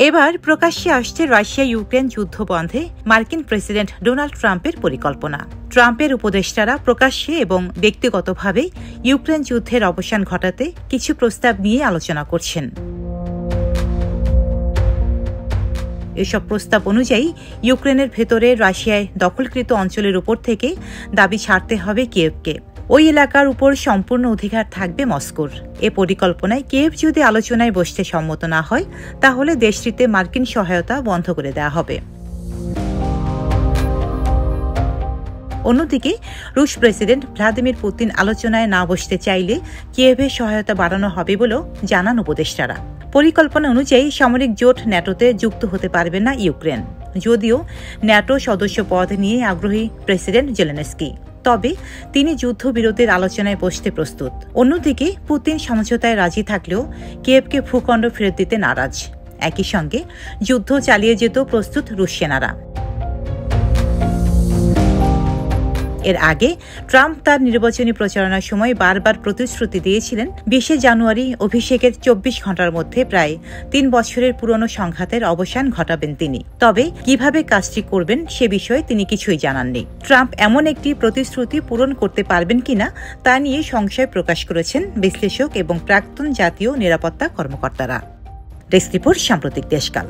এবার প্রকাশ্যে আসছে রাশিয়া ইউক্রেন যুদ্ধ বন্ধে মার্কিন প্রেসিডেন্ট ডোনাল্ড ট্রাম্পের পরিকল্পনা। ট্রাম্পের উপদেষ্টারা প্রকাশ্যে এবং ব্যক্তিগতভাবে ইউক্রেন যুদ্ধের অবসান ঘটাতে কিছু প্রস্তাব নিয়ে আলোচনা করছেন। এসব প্রস্তাব অনুযায়ী ইউক্রেনের ভেতরে রাশিয়ায় দখলকৃত অঞ্চলের উপর থেকে দাবি ছাড়তে হবে কিয়েভকে। ওই এলাকার উপর সম্পূর্ণ অধিকার থাকবে মস্কোর। এ পরিকল্পনায় কিয়েভ যদি আলোচনায় বসতে সম্মত না হয়, তাহলে দেশটিতে মার্কিন সহায়তা বন্ধ করে দেওয়া হবে। অন্যদিকে রুশ প্রেসিডেন্ট ভ্লাদিমির পুতিন আলোচনায় না বসতে চাইলে কিয়েভের সহায়তা বাড়ানো হবে বলেও জানান উপদেষ্টারা। পরিকল্পনা অনুযায়ী সামরিক জোট ন্যাটোতে যুক্ত হতে পারবে না ইউক্রেন, যদিও ন্যাটো সদস্য পদ নিয়ে আগ্রহী প্রেসিডেন্ট জেলেনস্কি। তবে তিনি যুদ্ধবিরতির আলোচনায় বসতে প্রস্তুত। অন্যদিকে পুতিন সমঝোতায় রাজি থাকলেও কিয়েভকে ভূখণ্ড ফেরত দিতে নারাজ। একই সঙ্গে যুদ্ধ চালিয়ে যেতেও প্রস্তুত রুশ সেনারা। এর আগে ট্রাম্প তার নির্বাচনী প্রচারণার সময় বারবার প্রতিশ্রুতি দিয়েছিলেন 20 জানুয়ারি অভিষেকের 24 ঘণ্টার মধ্যে প্রায় 3 বছরের পুরনো সংঘাতের অবসান ঘটাবেন তিনি। তবে কিভাবে কাজটি করবেন সে বিষয়ে তিনি কিছুই জানাননি। ট্রাম্প এমন একটি প্রতিশ্রুতি পূরণ করতে পারবেন কিনা তা নিয়ে সংশয় প্রকাশ করেছেন বিশ্লেষক এবং প্রাক্তন জাতীয় নিরাপত্তা কর্মকর্তারা। ডেস্ক রিপোর্ট, সাম্প্রতিক দেশকাল।